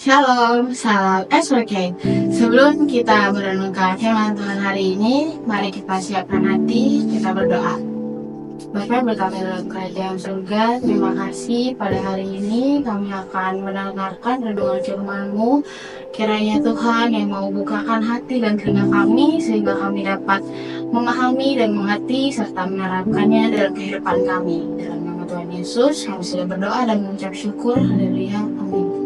Shalom, salam SWK. Sebelum kita merenungkan firman Tuhan hari ini, mari kita siapkan hati, kita berdoa. Bapa yang berkata dalam kerajaan surga, terima kasih pada hari ini kami akan mendengarkan renungan firman-Mu. Kiranya Tuhan yang mau bukakan hati dan telinga kami, sehingga kami dapat memahami dan mengerti serta menerapkannya dalam kehidupan kami. Dalam nama Tuhan Yesus, kami sudah berdoa dan mengucap syukur. Haleluya, amin.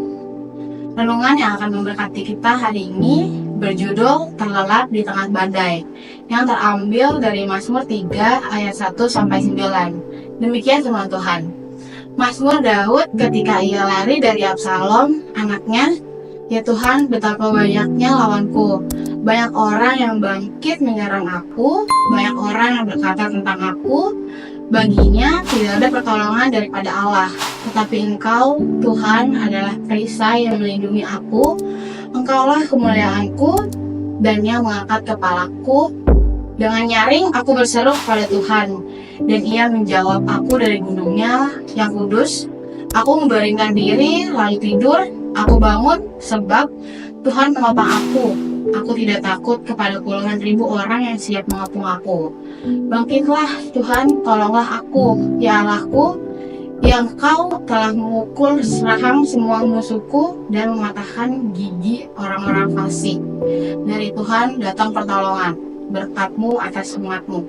Renungan yang akan memberkati kita hari ini berjudul Terlelap di Tengah Badai, yang terambil dari Mazmur 3 ayat 1-9. Demikian firman Tuhan. Mazmur Daud ketika ia lari dari Absalom, anaknya. Ya Tuhan, betapa banyaknya lawanku. Banyak orang yang bangkit menyerang aku, banyak orang yang berkata tentang aku. Baginya tidak ada pertolongan daripada Allah. Tetapi Engkau, Tuhan, adalah perisai yang melindungi aku. Engkaulah kemuliaanku dan yang mengangkat kepalaku. Dengan nyaring aku berseru kepada Tuhan, dan Ia menjawab aku dari gunungnya yang kudus. Aku membaringkan diri lalu tidur. Aku bangun sebab Tuhan menopang aku. Aku tidak takut kepada puluhan ribu orang yang siap mengepung aku. Bangkitlah Tuhan, tolonglah aku, ya Allahku, yang Kau telah memukul seraham semua musuhku dan mematahkan gigi orang-orang fasik. Dari Tuhan datang pertolongan, berkat-Mu atas umat-Mu.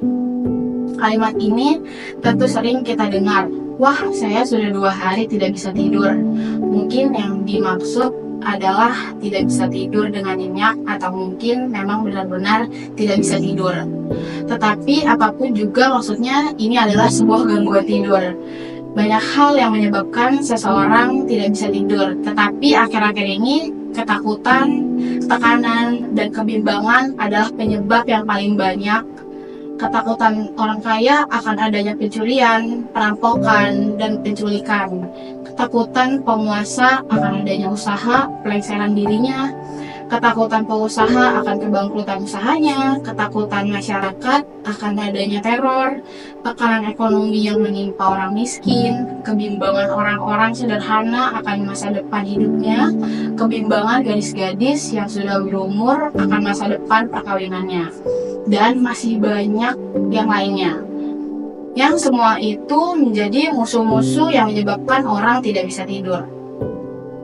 Kalimat ini tentu sering kita dengar. Wah, saya sudah 2 hari tidak bisa tidur. Mungkin yang dimaksud adalah tidak bisa tidur dengan nyenyak, atau mungkin memang benar-benar tidak bisa tidur. Tetapi apapun juga maksudnya, ini adalah sebuah gangguan tidur. Banyak hal yang menyebabkan seseorang tidak bisa tidur, tetapi akhir-akhir ini ketakutan, tekanan, dan kebimbangan adalah penyebab yang paling banyak. Ketakutan orang kaya akan adanya pencurian, perampokan, dan penculikan. Ketakutan penguasa akan adanya usaha pelengseran dirinya. Ketakutan pengusaha akan kebangkrutan usahanya. Ketakutan masyarakat akan adanya teror. Tekanan ekonomi yang menimpa orang miskin. Kebimbangan orang-orang sederhana akan masa depan hidupnya. Kebimbangan gadis-gadis yang sudah berumur akan masa depan perkawinannya. Dan masih banyak yang lainnya. Yang semua itu menjadi musuh-musuh yang menyebabkan orang tidak bisa tidur.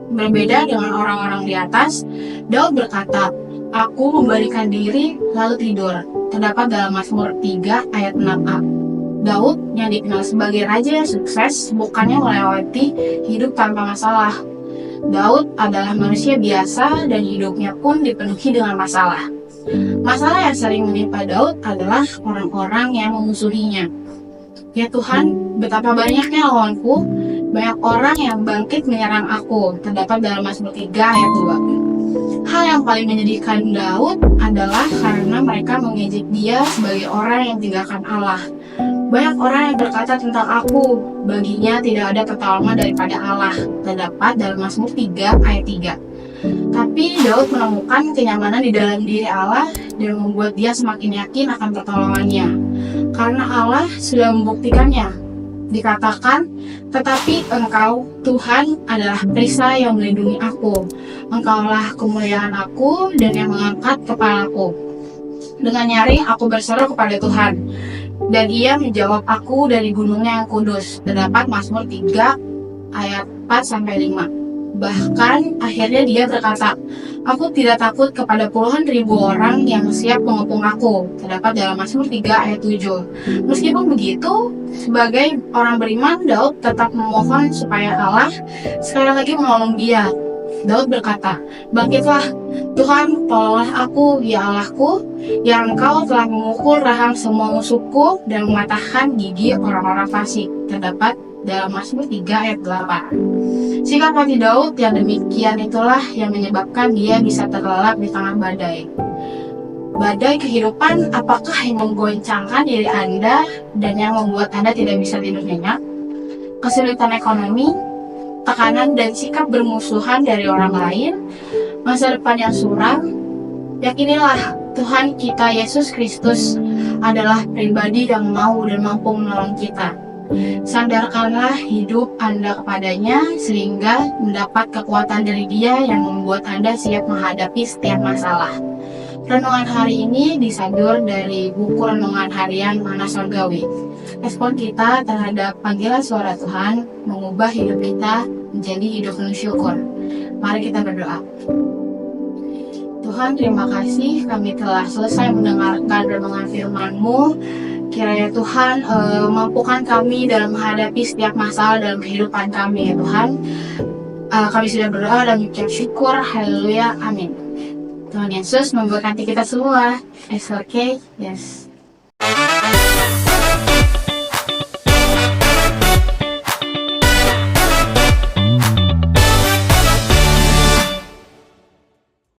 Berbeda dengan orang-orang di atas, Daud berkata, "Aku membaringkan diri lalu tidur." Terdapat dalam Mazmur 3 ayat 6a. Daud yang dikenal sebagai raja yang sukses bukannya melewati hidup tanpa masalah. Daud adalah manusia biasa dan hidupnya pun dipenuhi dengan masalah. Masalah yang sering menimpa Daud adalah orang-orang yang memusuhinya. Ya Tuhan, betapa banyaknya lawanku, banyak orang yang bangkit menyerang aku. Terdapat dalam Mazmur 3 ayat 2. Hal yang paling menyedihkan Daud adalah karena mereka mengejek dia sebagai orang yang tinggalkan Allah. Banyak orang yang berkata tentang aku, baginya tidak ada pertolongan daripada Allah. Terdapat dalam Mazmur 3 ayat 3. Tapi Daud menemukan kenyamanan di dalam diri Allah dan membuat dia semakin yakin akan pertolongannya. Karena Allah sudah membuktikannya. Dikatakan, tetapi Engkau, Tuhan, adalah perisai yang melindungi aku. Engkaulah kemuliaan aku dan yang mengangkat kepalaku. Dengan nyaring aku berseru kepada Tuhan, dan Ia menjawab aku dari gunungnya yang kudus. Terdapat Mazmur 3 ayat 4-5. Bahkan akhirnya dia berkata, aku tidak takut kepada puluhan ribu orang yang siap mengepung aku. Terdapat dalam Mazmur 3 ayat 7. Meskipun begitu, sebagai orang beriman, Daud tetap memohon supaya Allah sekali lagi menolong dia. Daud berkata, bangkitlah Tuhan, tolonglah aku, ya Allahku, yang Engkau telah memukul rahang semua musuhku dan mematahkan gigi orang-orang fasik. Terdapat dalam Mazmur 3 ayat 8. Sikap hati Daud yang demikian itulah yang menyebabkan dia bisa terlelap di tengah badai. Badai kehidupan apakah yang menggoncangkan diri Anda dan yang membuat Anda tidak bisa tidur nyenyak? Kesulitan ekonomi, tekanan dan sikap bermusuhan dari orang lain, masa depan yang suram. Yakinilah Tuhan kita Yesus Kristus adalah pribadi yang mau dan mampu menolong kita. Sandarkanlah hidup Anda kepadanya sehingga mendapat kekuatan dari Dia yang membuat Anda siap menghadapi setiap masalah. Renungan hari ini disadur dari buku Renungan Harian Mana Surgawi. Respon kita terhadap panggilan suara Tuhan mengubah hidup kita menjadi hidup penuh syukur. Mari kita berdoa. Tuhan, terima kasih kami telah selesai mendengarkan renungan firman-Mu. Kiranya Tuhan mampukan kami dalam menghadapi setiap masalah dalam kehidupan kami, ya Tuhan. Kami sudah berdoa dan mengucap syukur. Haleluya, amin. Tuhan Yesus memberkati kita semua. It's okay, yes.